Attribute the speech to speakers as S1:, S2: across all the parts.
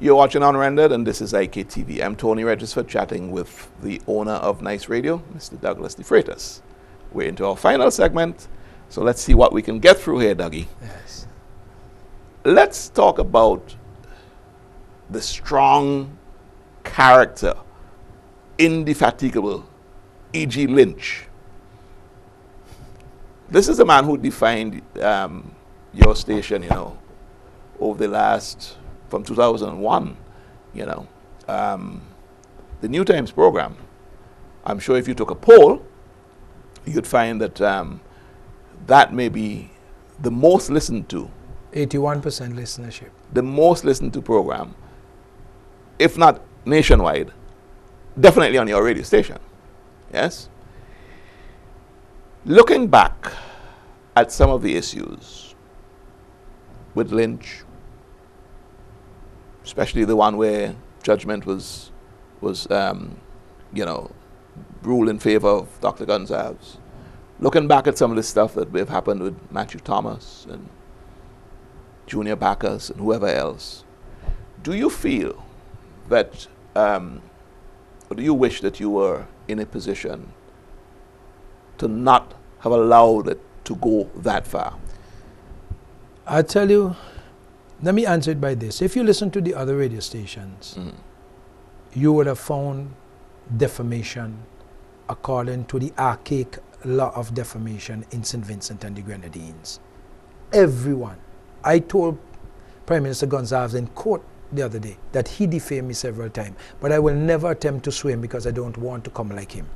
S1: You're watching Unrendered, and this is IKTV. I'm Tony Regisford, chatting with the owner of Nice Radio, Mr. Douglas DeFreitas. We're into our final segment, so let's see what we can get through here, Dougie.
S2: Yes.
S1: Let's talk about the strong character, indefatigable E.G. Lynch. This is the man who defined your station, over the last, from 2001, the New Times program. I'm sure if you took a poll, you'd find that that may be the most listened to.
S2: 81% listenership.
S1: The most listened to program, if not nationwide, definitely on your radio station. Yes? Looking back at some of the issues with Lynch, especially the one where judgment was ruled in favor of Dr. Gonsalves. Looking back at some of the stuff that may have happened with Matthew Thomas and Junior Backus and whoever else, do you feel that, or do you wish that you were in a position to not have allowed it to go that far?
S2: I tell you, let me answer it by this. If you listen to the other radio stations, you would have found defamation according to the archaic law of defamation in St. Vincent and the Grenadines. Everyone. I told Prime Minister Gonsalves in court the other day that he defamed me several times, but I will never attempt to sue him because I don't want to come like him.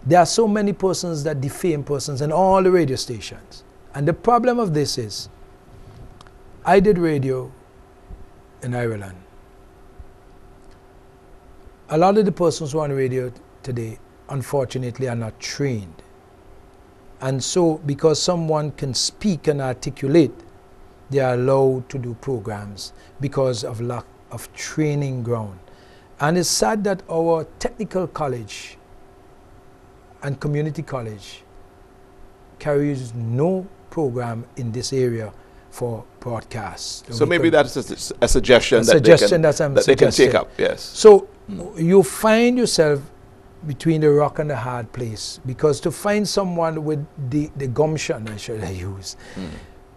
S2: There are so many persons that defame persons in all the radio stations. And the problem of this is, I did radio in Ireland. A lot of the persons who are on radio today, unfortunately, are not trained. And so, because someone can speak and articulate, they are allowed to do programs because of lack of training ground. And it's sad that our technical college and community college carries no program in this area for broadcast.
S1: So maybe that's a suggestion that they can take up, yes.
S2: So you find yourself between the rock and the hard place, because to find someone with the gumption, I use,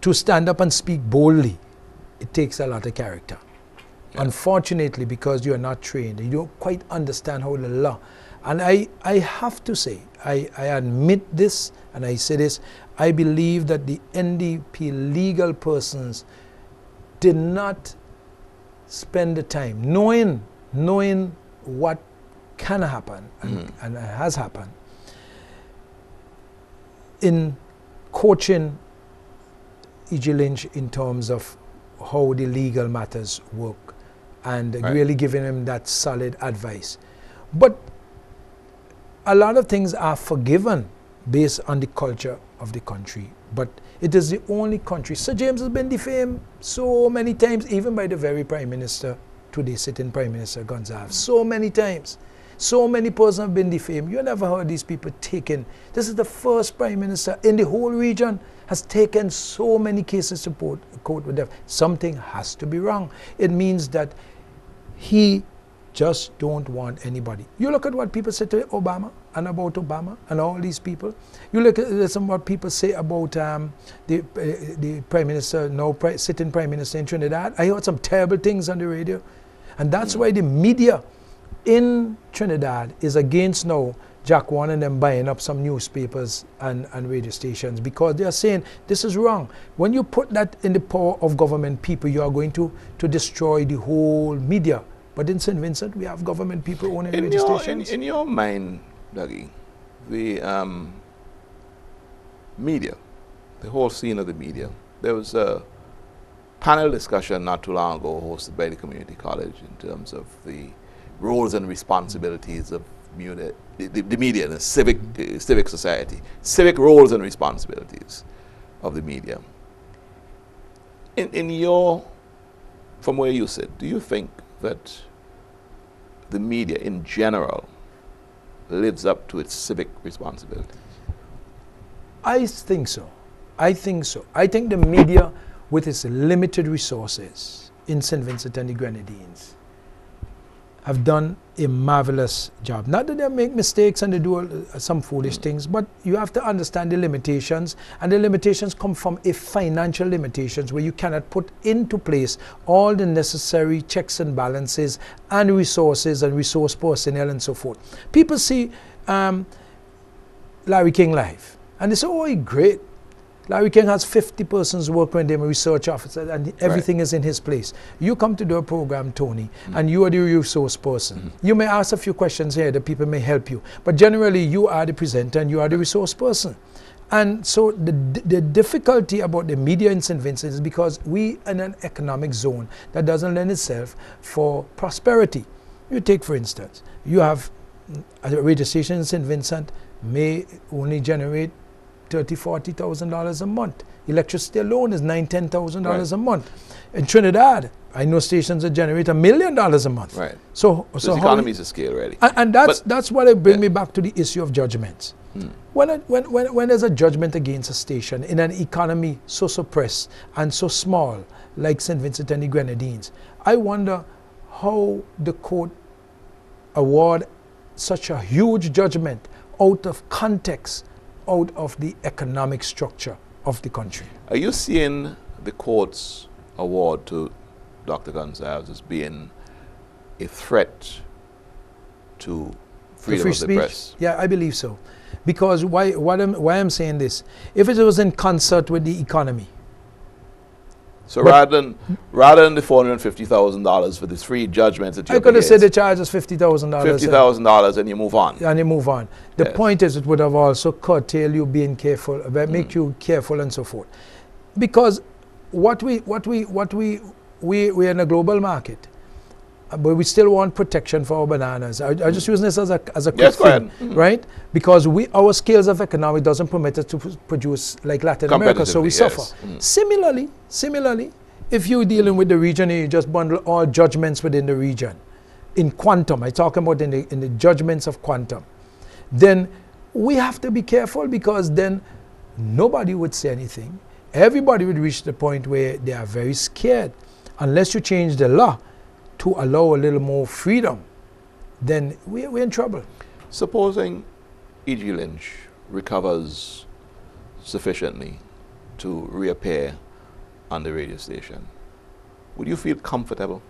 S2: to stand up and speak boldly, it takes a lot of character. Yeah. Unfortunately, because you are not trained, you don't quite understand how the law. And I have to say, I admit this, and I say this, I believe that the NDP legal persons did not spend the time knowing what can happen and has happened in coaching E.G. Lynch in terms of how the legal matters work and really giving him that solid advice. But a lot of things are forgiven based on the culture of the country, but it is the only country. Sir James has been defamed so many times, even by the very Prime Minister, today sitting Prime Minister Gonsalves, so many times. So many persons have been defamed. You never heard these people taken. This is the first Prime Minister in the whole region has taken so many cases to court with them. Something has to be wrong. It means that he just don't want anybody. You look at what people say to Obama and about Obama and all these people. You look at some what people say about the Prime Minister, now sitting Prime Minister in Trinidad. I heard some terrible things on the radio. And that's why the media in Trinidad is against now Jack Warren and them buying up some newspapers and radio stations, because they are saying this is wrong. When you put that in the power of government people, you are going to destroy the whole media. But in St. Vincent, we have government people owning radio stations.
S1: In your mind, Dougie, the media, the whole scene of the media, there was a panel discussion not too long ago hosted by the community college in terms of the roles and responsibilities of the media and the civic society, civic roles and responsibilities of the media. From where you sit, do you think that the media in general lives up to its civic responsibilities?
S2: I think so. I think the media, with its limited resources, in St. Vincent and the Grenadines have done a marvelous job. Not that they make mistakes and they do some foolish things, but you have to understand the limitations, and the limitations come from a financial limitations where you cannot put into place all the necessary checks and balances and resources and resource personnel and so forth. People see Larry King live and they say, oh, great. Larry King has 50 persons working with him, a research officer, and everything is in his place. You come to do a program, Tony, and you are the resource person. You may ask a few questions here that people may help you, but generally you are the presenter and you are the resource person. And so the difficulty about the media in St. Vincent is because we are in an economic zone that doesn't lend itself for prosperity. You take, for instance, you have a radio station in St. Vincent may only generate $30,000, $40,000 a month. Electricity alone is $9,000, $10,000 a month. In Trinidad, I know stations that generate $1 million a month.
S1: Right.
S2: So
S1: the economy is a scale already.
S2: And that's what it brings me back to the issue of judgments. When there's a judgment against a station in an economy so suppressed and so small, like St. Vincent and the Grenadines, I wonder how the court award such a huge judgment out of context, out of the economic structure of the country.
S1: Are you seeing the court's award to Dr. Gonsalves as being a threat to freedom of the press?
S2: Yeah, I believe so. Because why I'm saying this, if it was in concert with the economy.
S1: So rather than the $450,000 for the three judgments that you
S2: I could have said the charge is $50,000.
S1: $50,000 and you move on.
S2: And you move on. The point is it would have also curtail you being careful, make you careful and so forth. Because we're in a global market, but we still want protection for our bananas. I just use this as a quick thing, right? Because our scales of economic doesn't permit us to produce like Latin America, so we suffer. Similarly, if you're dealing with the region and you just bundle all judgments within the region, in quantum, I'm talking about in the judgments of quantum, then we have to be careful, because then nobody would say anything. Everybody would reach the point where they are very scared. Unless you change the law to allow a little more freedom, then we're in trouble.
S1: Supposing E.G. Lynch recovers sufficiently to reappear on the radio station, would you feel comfortable?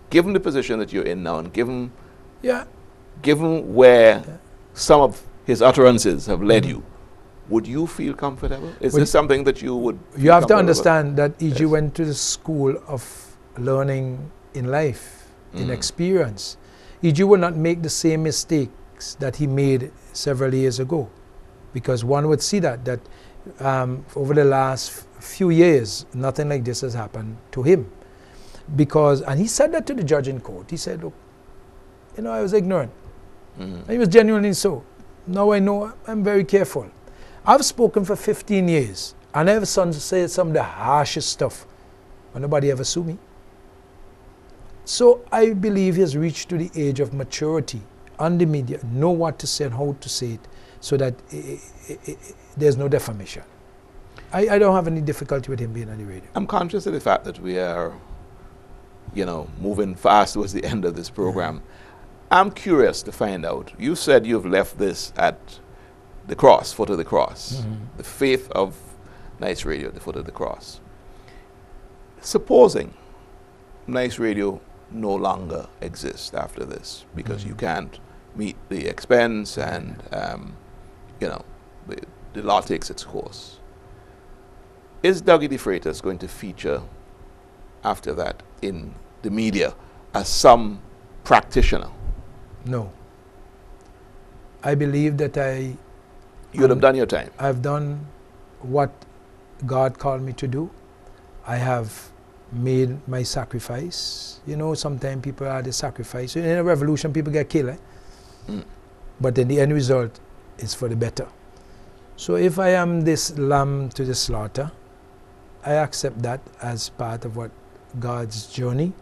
S1: Given the position that you're in now, and given where some of his utterances have led you, would you feel comfortable? Is this something that you would?
S2: You have to understand that E.G. went to the school of learning in life, in experience. E.G. will not make the same mistakes that he made several years ago, because one would see that over the last few years, nothing like this has happened to him. And he said that to the judge in court. He said, look, I was ignorant. And he was genuinely so. Now I know I'm very careful. I've spoken for 15 years, and I have said some of the harshest stuff, but nobody ever sued me. So I believe he has reached to the age of maturity on the media, know what to say and how to say it, so that there's no defamation. I don't have any difficulty with him being on the radio. I'm
S1: conscious of the fact that we are, moving fast towards the end of this program. I'm curious to find out, you said you've left this at the cross, foot of the cross, the faith of Nice Radio, the foot of the cross. Supposing Nice Radio no longer exists after this, because you can't meet the expense and, the law takes its course. Is Dougie DeFreitas going to feature after that in the media as some practitioner?
S2: No. I believe that
S1: you would have done your time.
S2: I've done what God called me to do. I have made my sacrifice. Sometimes people are the sacrifice. In a revolution, people get killed. But then the end result is for the better. So if I am this lamb to the slaughter, I accept that as part of what God's journey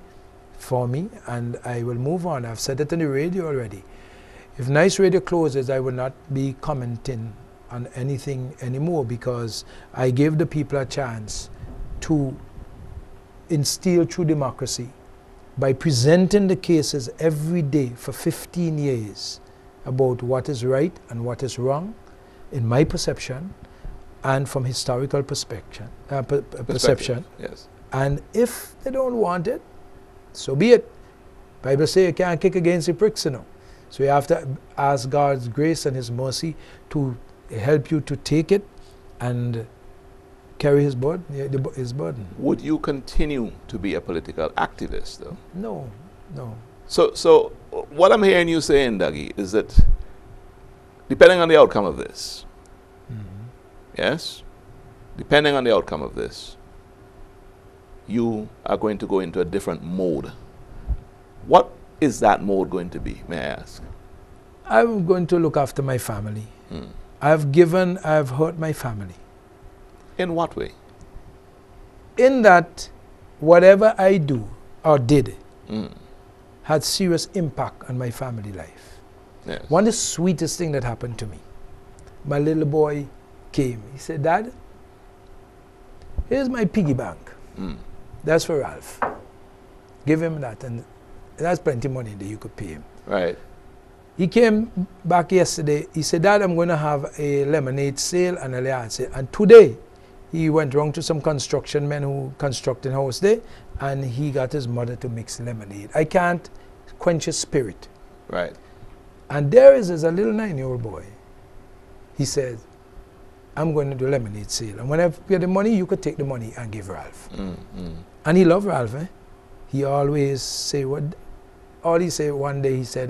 S2: for me, and I will move on. I've said it on the radio already. If Nice Radio closes, I will not be commenting on anything anymore, because I gave the people a chance to instilled through democracy by presenting the cases every day for 15 years about what is right and what is wrong, in my perception, and from historical perception.
S1: Yes.
S2: And if they don't want it, so be it. Bible says you can't kick against the pricks, you know. So you have to ask God's grace and His mercy to help you to take it and carry His burden.
S1: Would you continue to be a political activist, though?
S2: No.
S1: So what I'm hearing you saying, Dougie, is that depending on the outcome of this, yes, depending on the outcome of this, you are going to go into a different mode. What is that mode going to be, may I ask?
S2: I'm going to look after my family. I've hurt my family.
S1: In what way?
S2: In that whatever I do or did had serious impact on my family life.
S1: Yes.
S2: One of the sweetest thing that happened to me, my little boy came. He said, Dad, here's my piggy bank. That's for Ralph. Give him that, and that's plenty of money that you could pay him.
S1: Right.
S2: He came back yesterday. He said, Dad, I'm going to have a lemonade sale and a yard sale. And today, he went round to some construction men who constructed a house there, and he got his mother to mix lemonade. I can't quench his spirit.
S1: Right.
S2: And there is a little 9-year-old boy. He said, I'm going to do a lemonade sale. And when I get the money, you could take the money and give Ralph. And he loved Ralph. He always say what, all he said one day, he said,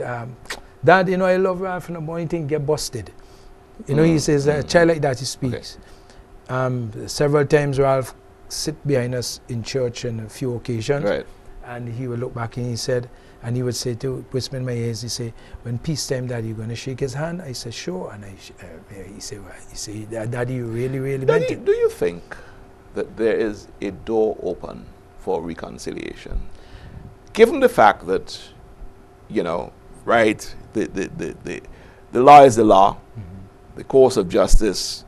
S2: Dad, you know, I love Ralph, and the only thing get busted. You know, he says, a child like that, he speaks. Okay. Several times Ralph sit behind us in church on a few occasions. Right. And he would look back and he said, and he would say to whisper in my ears, he say, when peacetime, Daddy, you going to shake his hand? I said, sure. And he said, Daddy, you really, really meant it.
S1: Do you think that there is a door open for reconciliation? Given the fact that, you know, right, the law is the law, the course of justice,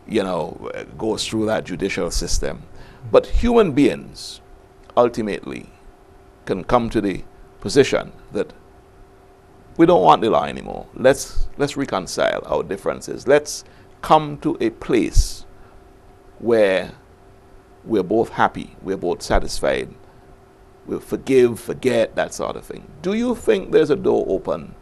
S1: you know, goes through that judicial system. But human beings ultimately can come to the position that we don't want the law anymore. Let's reconcile our differences. Let's come to a place where we're both happy, we're both satisfied, we'll forgive, forget, that sort of thing. Do you think there's a door open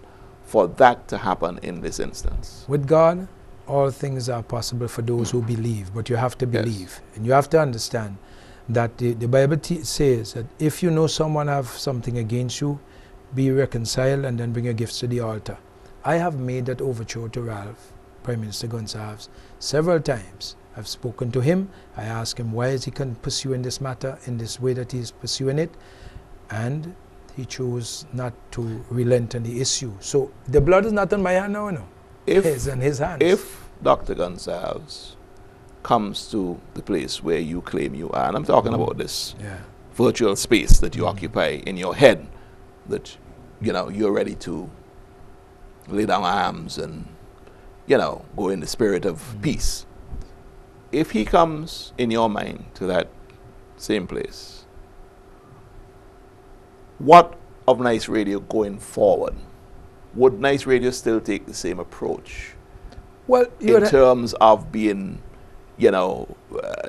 S1: for that to happen in this instance?
S2: With God, all things are possible for those who believe, but you have to believe. Yes. And you have to understand that the Bible says that if you know someone have something against you, be reconciled and then bring your gifts to the altar. I have made that overture to Ralph, Prime Minister Gonsalves, several times. I've spoken to him. I asked him why is he pursuing this matter in this way that he's pursuing it, and he chose not to relent on the issue. So the blood is not on my hand now, no. It's in his hands.
S1: If Dr. Gonsalves comes to the place where you claim you are, and I'm talking about this virtual space that you occupy in your head, that, you know, you're ready to lay down arms and, you know, go in the spirit of peace. If he comes in your mind to that same place, what of Nice Radio going forward? Would Nice Radio still take the same approach?
S2: Well,
S1: in terms of being, you know,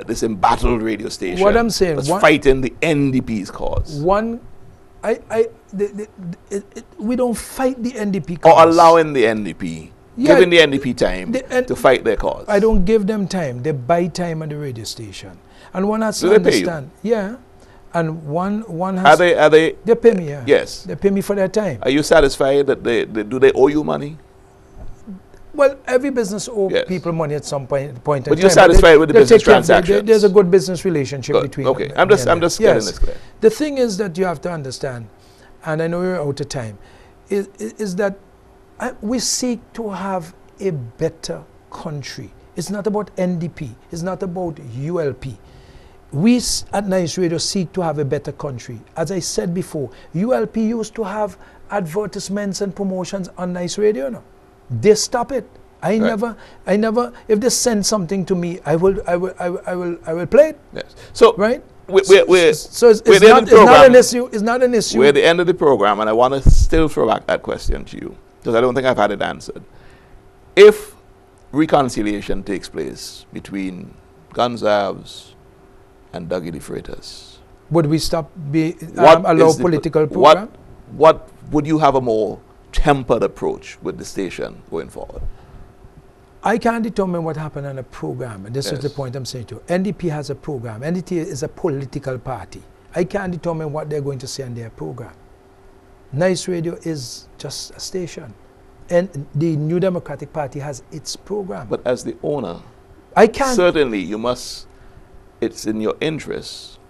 S1: this embattled radio station.
S2: What I'm saying,
S1: that's fighting the NDP's cause.
S2: We don't fight the NDP cause.
S1: Or allowing the NDP, giving the NDP time to fight their cause.
S2: I don't give them time. They buy time at the radio station, and one has to understand. Yeah, and one has.
S1: Are they?
S2: They pay me. Yeah.
S1: Yes.
S2: They pay me for their time.
S1: Are you satisfied that do they owe you money?
S2: Well, every business owes people money at some point in time.
S1: But you're satisfied with the business transactions?
S2: There's a good business relationship between them.
S1: Okay, I'm just getting this clear.
S2: The thing is that you have to understand, and I know you're out of time, is that we seek to have a better country. It's not about NDP. It's not about ULP. We at Nice Radio seek to have a better country. As I said before, ULP used to have advertisements and promotions on Nice Radio now. They stop it. I never, if they send something to me, I will play it.
S1: Yes. So,
S2: right? So it's not an issue. It's not an issue.
S1: We're at the end of the program, and I want to still throw back that question to you, because I don't think I've had it answered. If reconciliation takes place between Gonzalez and Dougie DeFreitas,
S2: would we stop allow political program?
S1: What would you have a more tempered approach with the station going forward?
S2: I can't determine what happened on a program. This is the point I'm saying to you. NDP has a program. NDP is a political party. I can't determine what they're going to say on their program. Nice Radio is just a station. And the New Democratic Party has its program.
S1: But as the owner,
S2: I can't.
S1: Certainly you must, it's in your interest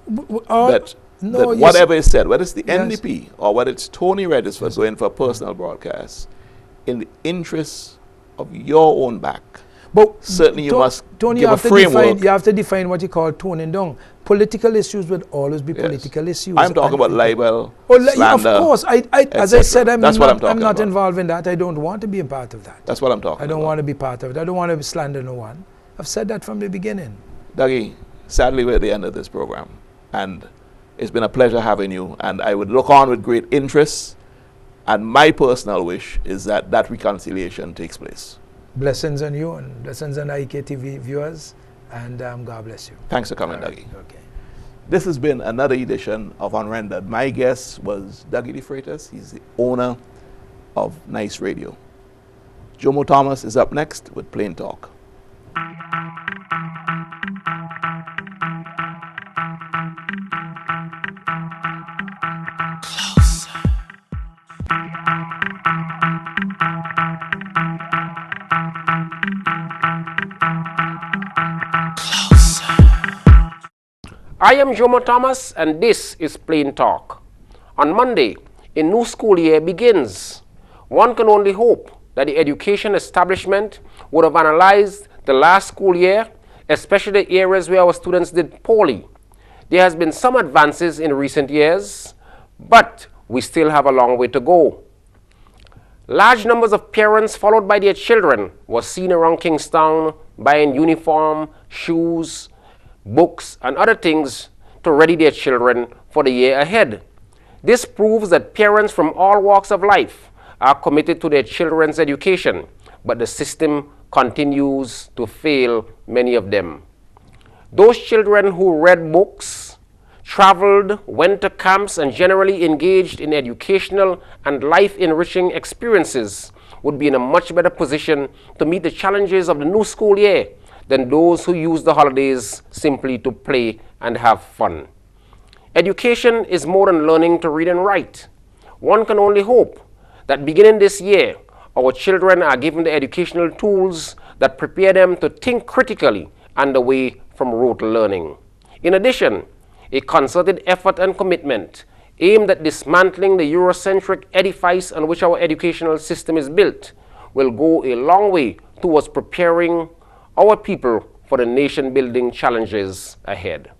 S1: that whatever is said, whether it's the NDP or whether it's Tony Regisford going for a personal broadcast, in the interests of your own back.
S2: But
S1: certainly you must
S2: Tony,
S1: give a framework.
S2: You have to define what you call toning down. Political issues would always be political issues.
S1: I'm talking about libel, slander.
S2: Of course. As I said, I'm not
S1: involved
S2: involved in that. I don't want to be a part of that.
S1: That's what I'm talking about.
S2: I don't want to be part of it. I don't want to slander no one. I've said that from the beginning.
S1: Dougie, sadly we're at the end of this program. And it's been a pleasure having you. And I would look on with great interest. And my personal wish is that that reconciliation takes place.
S2: Blessings on you and blessings on IKTV viewers. And God bless you.
S1: Thanks for coming, Dougie.
S2: Okay.
S1: This has been another edition of Unrendered. My guest was Dougie DeFreitas. He's the owner of Nice Radio. Jomo Thomas is up next with Plain Talk.
S3: I am Jomo Thomas, and this is Plain Talk. On Monday, a new school year begins. One can only hope that the education establishment would have analyzed the last school year, especially the areas where our students did poorly. There has been some advances in recent years, but we still have a long way to go. Large numbers of parents followed by their children were seen around Kingstown buying uniform, shoes, books, and other things to ready their children for the year ahead. This proves that parents from all walks of life are committed to their children's education, but the system continues to fail many of them. Those children who read books, traveled, went to camps, and generally engaged in educational and life-enriching experiences would be in a much better position to meet the challenges of the new school year than those who use the holidays simply to play and have fun. Education is more than learning to read and write. One can only hope that beginning this year, our children are given the educational tools that prepare them to think critically and away from rote learning. In addition, a concerted effort and commitment aimed at dismantling the Eurocentric edifice on which our educational system is built will go a long way towards preparing our people for the nation-building challenges ahead.